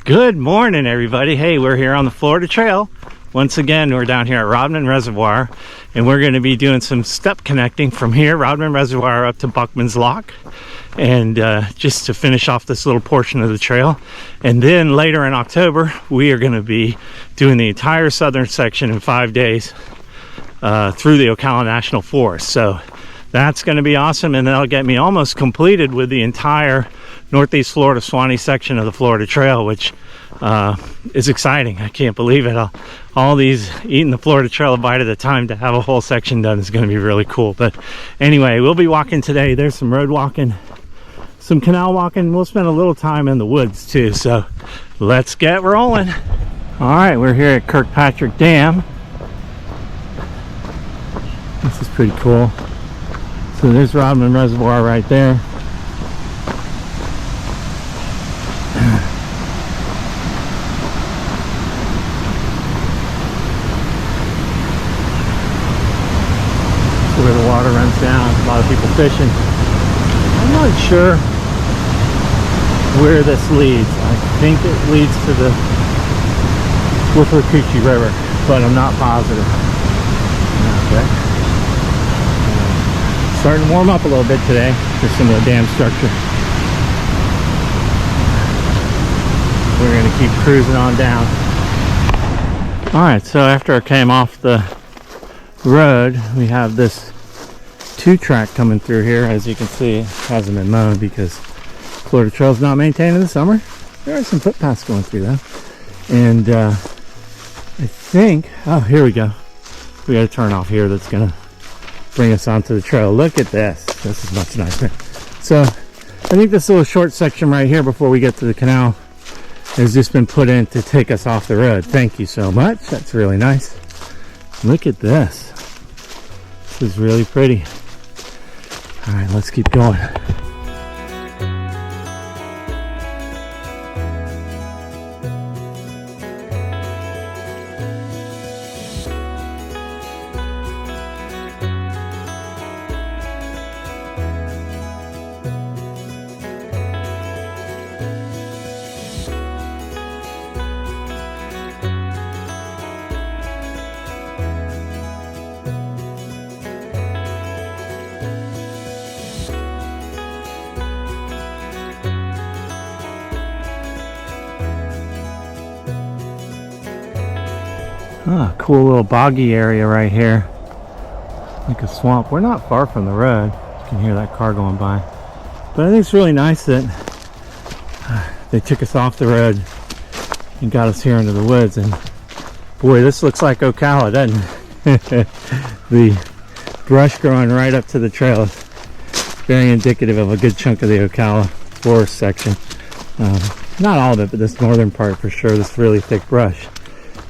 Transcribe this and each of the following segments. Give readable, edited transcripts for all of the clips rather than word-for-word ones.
Good morning, everybody. Hey, we're here on the Florida Trail. Once again, we're down here at Rodman Reservoir, and we're going to be doing some step connecting from here, Rodman Reservoir, up to Buckmans Lock, and just to finish off this little portion of the trail. And then later in October, we are going to be doing the entire southern section in 5 days through the Ocala National Forest. So that's going to be awesome, and that'll get me almost completed with the entire Northeast Florida Swanee section of the Florida Trail, which is exciting. I can't believe it. All these eating the Florida Trail a bite at a time, to have a whole section done is going to be really cool. But anyway, we'll be walking today. There's some road walking, some canal walking. We'll spend a little time in the woods too. So let's get rolling. All right, we're here at Kirkpatrick Dam. This is pretty cool. So there's Rodman Reservoir right there. Where the water runs down, a lot of people fishing. I'm not sure where this leads. I think it leads to the Withlacoochee River, but I'm not positive. Okay. Starting to warm up a little bit today for some of the dam structure. We're going to keep cruising on down. Alright, so after I came off the road, we have this 2-track coming through here. As you can see, it hasn't been mown because Florida Trail's not maintained in the summer. There are some footpaths going through though, and I think, oh, here we go, we got to turn off here. That's gonna bring us onto the trail. Look at this. This is much nicer. So I think this little short section right here before we get to the canal has just been put in to take us off the road. Thank you so much. That's really nice. Look at this. This is really pretty. All right, let's keep going. Ah, cool little boggy area right here, like a swamp. We're not far from the road. You can hear that car going by. But I think it's really nice that they took us off the road and got us here into the woods. And boy, this looks like Ocala, doesn't it? The brush growing right up to the trail is very indicative of a good chunk of the Ocala forest section. Not all of it, but this northern part for sure, this really thick brush.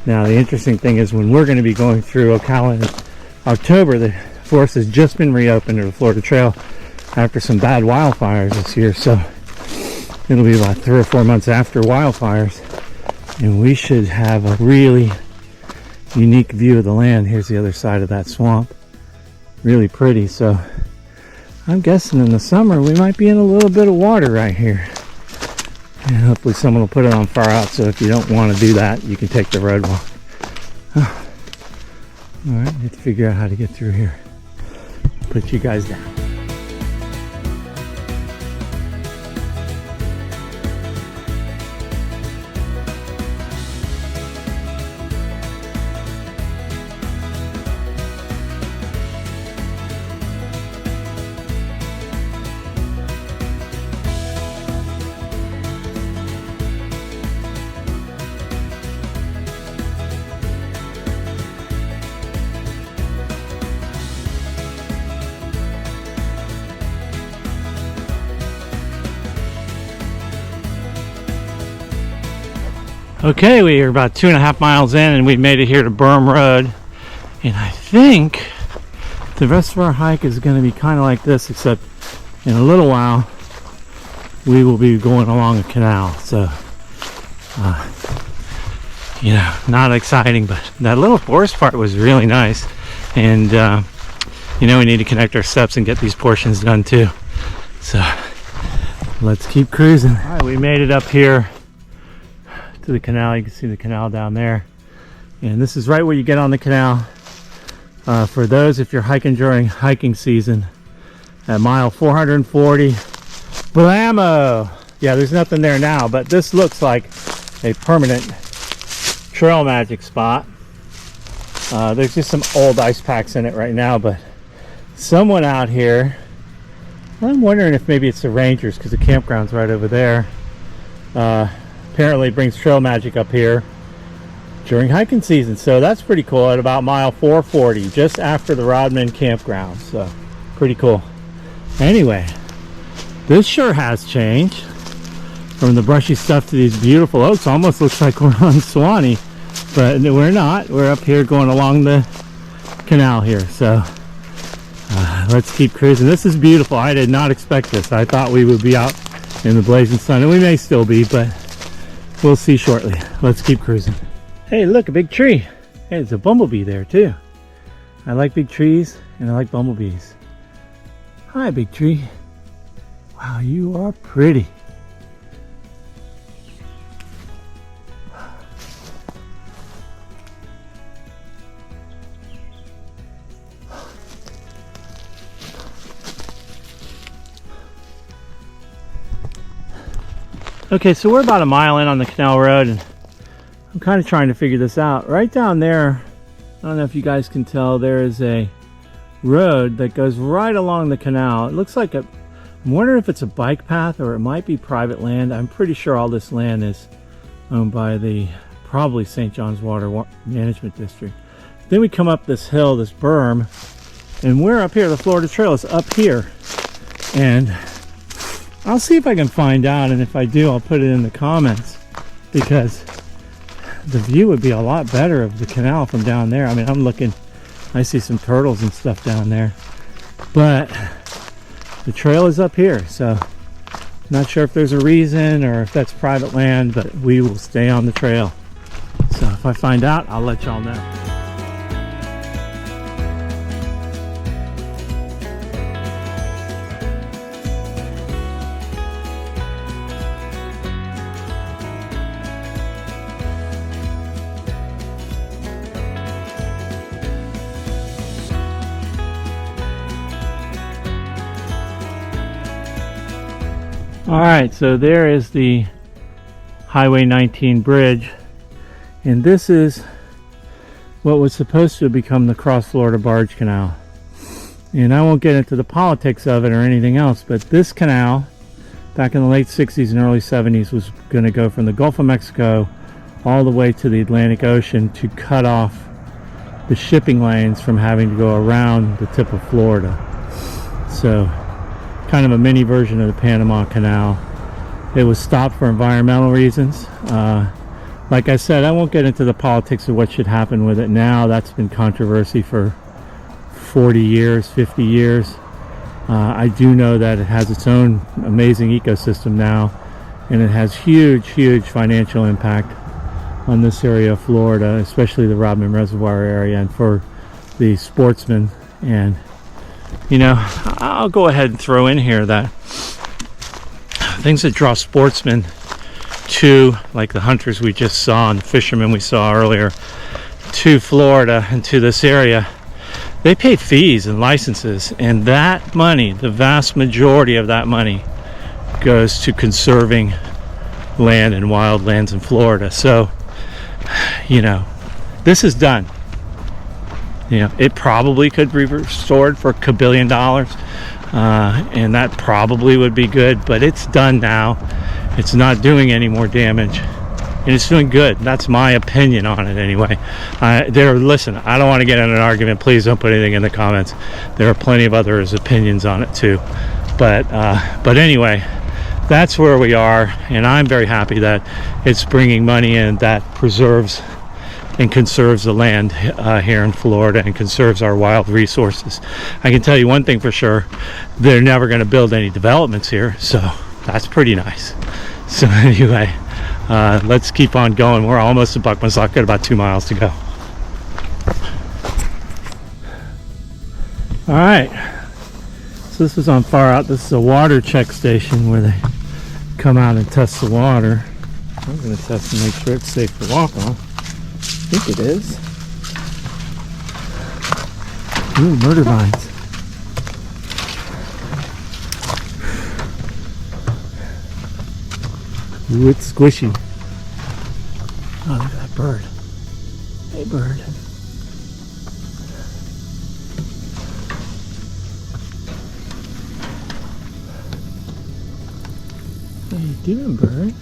Now the interesting thing is, when we're going to be going through Ocala in October, the forest has just been reopened to the Florida Trail after some bad wildfires this year. So it'll be about 3 or 4 months after wildfires, and we should have a really unique view of the land. Here's the other side of that swamp. Really pretty. So I'm guessing in the summer we might be in a little bit of water right here. And hopefully someone will put it on far out, so if you don't want to do that, you can take the road walk. Oh. Alright, need to figure out how to get through here. Put you guys down. Okay, we are about 2.5 miles in, and we've made it here to Berm Road. And I think the rest of our hike is going to be kind of like this, except in a little while we will be going along a canal. So, you know, not exciting, but that little forest part was really nice. And, you know, we need to connect our steps and get these portions done too. So let's keep cruising. All right, we made it up here to the canal. You can see the canal down there. And this is right where you get on the canal. For those, if you're hiking during hiking season, at mile 440, blammo! Yeah, there's nothing there now, but this looks like a permanent trail magic spot. There's just some old ice packs in it right now, but someone out here, I'm wondering if maybe it's the rangers, because the campground's right over there, apparently brings trail magic up here during hiking season. So that's pretty cool, at about mile 440, just after the Rodman campground. So pretty cool. Anyway, this sure has changed from the brushy stuff to these beautiful oaks. Almost looks like we're on Swanee, but we're not. We're up here going along the canal here. So let's keep cruising. This is beautiful. I did not expect this. I thought we would be out in the blazing sun, and we may still be, but we'll see shortly. Let's keep cruising. Hey, look, a big tree. Hey, there's a bumblebee there too. I like big trees and I like bumblebees. Hi, big tree. Wow, you are pretty. Okay, so we're about a mile in on the canal road, and I'm kind of trying to figure this out. Right down there, I don't know if you guys can tell, there is a road that goes right along the canal. It looks like I'm wondering if it's a bike path or it might be private land. I'm pretty sure all this land is owned by the probably St. John's Water Management District. Then we come up this hill, this berm, and we're up here. The Florida Trail is up here, and I'll see if I can find out, and if I do, I'll put it in the comments, because the view would be a lot better of the canal from down there. I mean, I'm looking, I see some turtles and stuff down there, but the trail is up here, so not sure if there's a reason or if that's private land, but we will stay on the trail. So if I find out, I'll let y'all know. Alright, so there is the Highway 19 bridge, and this is what was supposed to become the Cross Florida Barge Canal. And I won't get into the politics of it or anything else, but this canal back in the late 60s and early 70s was going to go from the Gulf of Mexico all the way to the Atlantic Ocean to cut off the shipping lanes from having to go around the tip of Florida. So kind of a mini version of the Panama Canal. It was stopped for environmental reasons. Like I said, I won't get into the politics of what should happen with it now. That's been controversy for 40 years, 50 years. I do know that it has its own amazing ecosystem now, and it has huge financial impact on this area of Florida, especially the Rodman Reservoir area, and for the sportsmen. And you know, I'll go ahead and throw in here that things that draw sportsmen to, like the hunters we just saw and the fishermen we saw earlier, to Florida and to this area, they pay fees and licenses, and that money, the vast majority of that money, goes to conserving land and wild lands in Florida. So, you know, this is done. You know, it probably could be restored for $1 billion, and that probably would be good, but it's done now. It's not doing any more damage, and it's doing good. That's my opinion on it anyway. Listen, I don't want to get in an argument. Please don't put anything in the comments. There are plenty of others' opinions on it too. But anyway, that's where we are, and I'm very happy that it's bringing money in that preserves and conserves the land here in Florida and conserves our wild resources. I can tell you one thing for sure, they're never going to build any developments here, so that's pretty nice. So anyway, let's keep on going. We're almost at Buckmans Lock, got about 2 miles to go. Alright, so this is on far out. This is a water check station where they come out and test the water. I'm going to test and make sure it's safe to walk on. I think it is. Ooh, murder vines. Ooh, it's squishy. Oh, look at that bird. Hey, bird. What are you doing, bird?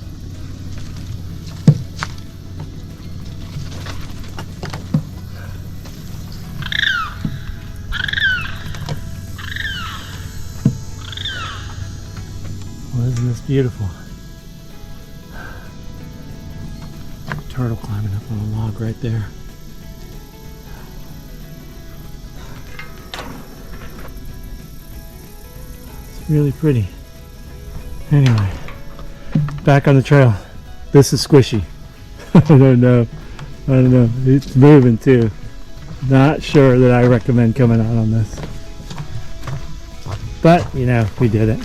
Well, isn't this beautiful? Turtle climbing up on a log right there. It's really pretty. Anyway, back on the trail. This is squishy. I don't know. It's moving too. Not sure that I recommend coming out on this. But, you know, we did it.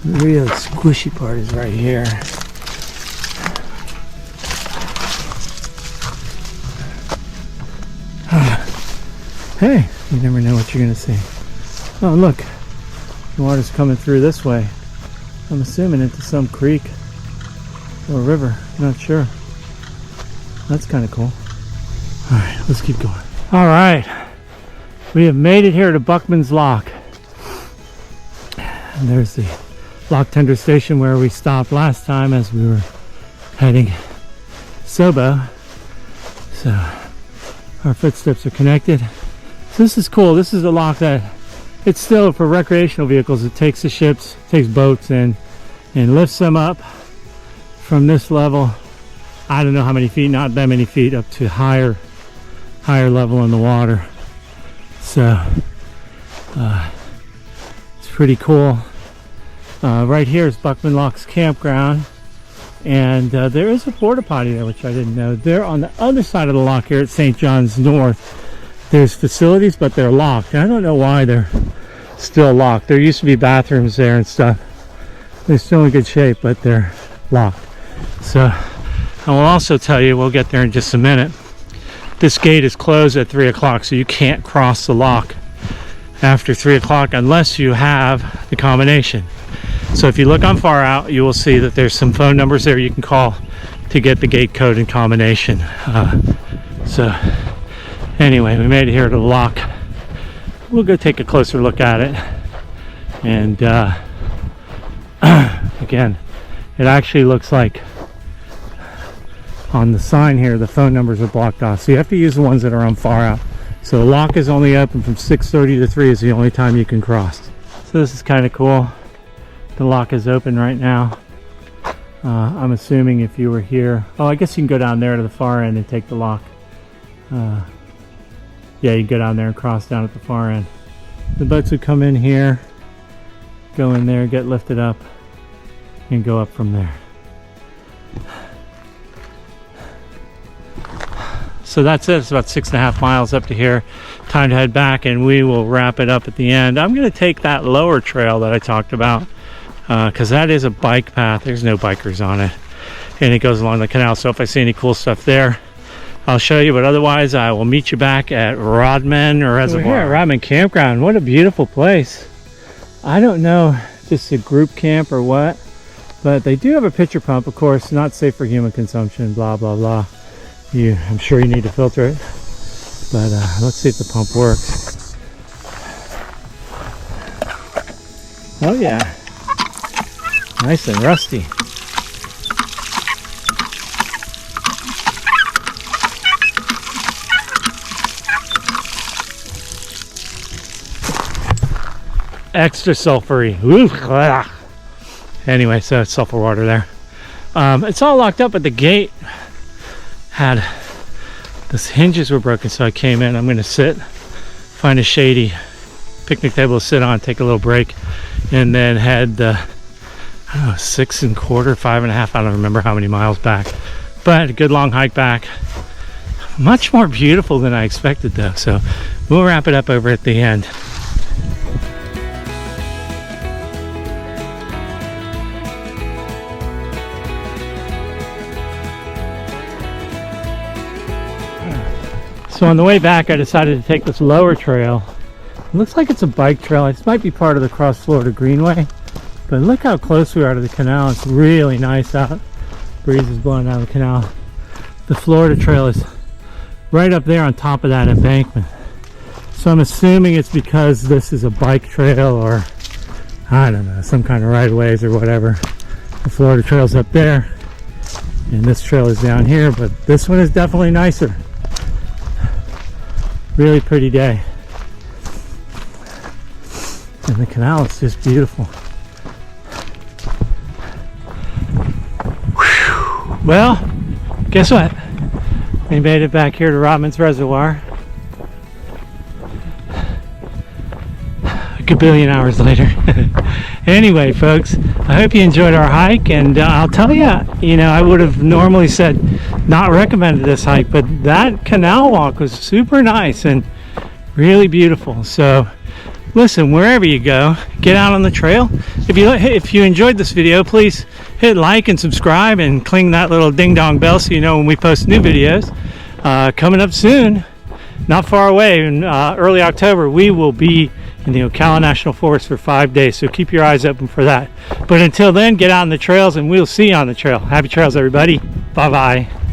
The real squishy part is right here. Hey, you never know what you're going to see. Oh, look. The water's coming through this way. I'm assuming into some creek or river. Not sure. That's kind of cool. Alright, let's keep going. Alright. We have made it here to Buckmans Lock. And there's the lock tender station where we stopped last time as we were heading Sobo. So our footsteps are connected. So this is cool. This is a lock that it's still for recreational vehicles. It takes the ships, takes boats in and lifts them up from this level. I don't know how many feet, not that many feet, up to higher level in the water. So it's pretty cool. Right here is Buckman Lock's campground, and there is a porta potty there, which I didn't know. There on the other side of the lock here at St. John's North, there's facilities, but they're locked. And I don't know why they're still locked. There used to be bathrooms there and stuff. They're still in good shape, but they're locked. So I will also tell you, we'll get there in just a minute, this gate is closed at 3 o'clock, so you can't cross the lock after 3 o'clock unless you have the combination. So if you look on Far Out, you will see that there's some phone numbers there you can call to get the gate code and combination. So anyway, we made it here to the lock. We'll go take a closer look at it. And again, it actually looks like on the sign here the phone numbers are blocked off, so you have to use the ones that are on Far Out. So the lock is only open from 6:30 to 3 is the only time you can cross. So this is kind of cool. The lock is open right now. I'm assuming if you were here, oh, I guess you can go down there to the far end and take the lock. Yeah, you can go down there and cross down at the far end. The boats would come in here, go in there, get lifted up, and go up from there. So that's it. It's about 6.5 miles up to here. Time to head back, and we will wrap it up at the end. I'm going to take that lower trail that I talked about, because that is a bike path. There's no bikers on it, and it goes along the canal. So if I see any cool stuff there, I'll show you. But otherwise, I will meet you back at Rodman Reservoir. We're here at Rodman Campground. What a beautiful place. I don't know if this is a group camp or what, but they do have a pitcher pump. Of course, not safe for human consumption, blah, blah, blah. I'm sure you need to filter it, but let's see if the pump works. Oh yeah, nice and rusty. Extra sulfury. Anyway, so it's sulfur water there. It's all locked up, but the gate had, the hinges were broken, so I came in. I'm going to sit, find a shady picnic table to sit on, take a little break, and then head I don't know, 6 1/4, 5.5, I don't remember how many miles back, but a good long hike back. Much more beautiful than I expected though, so we'll wrap it up over at the end. So on the way back, I decided to take this lower trail. It looks like it's a bike trail. This might be part of the Cross Florida Greenway, but look how close we are to the canal. It's really nice out. Breeze is blowing out of the canal. The Florida Trail is right up there on top of that embankment. So I'm assuming it's because this is a bike trail, or I don't know, some kind of right of ways or whatever. The Florida Trail's up there and this trail is down here, but this one is definitely nicer. Really pretty day. And the canal is just beautiful. Whew. Well, guess what? We made it back here to Rodman's Reservoir. A gabillion hours later. Anyway, folks, I hope you enjoyed our hike, and I'll tell you, I would have normally said not recommended this hike, but that canal walk was super nice and really beautiful. So listen, wherever you go, get out on the trail. If you enjoyed this video, please hit like and subscribe and cling that little ding dong bell so you know when we post new videos. Coming up soon, not far away, in early October, we will be in the Ocala National Forest for 5 days, so keep your eyes open for that. But until then, get out on the trails and we'll see you on the trail. Happy trails, everybody. Bye bye.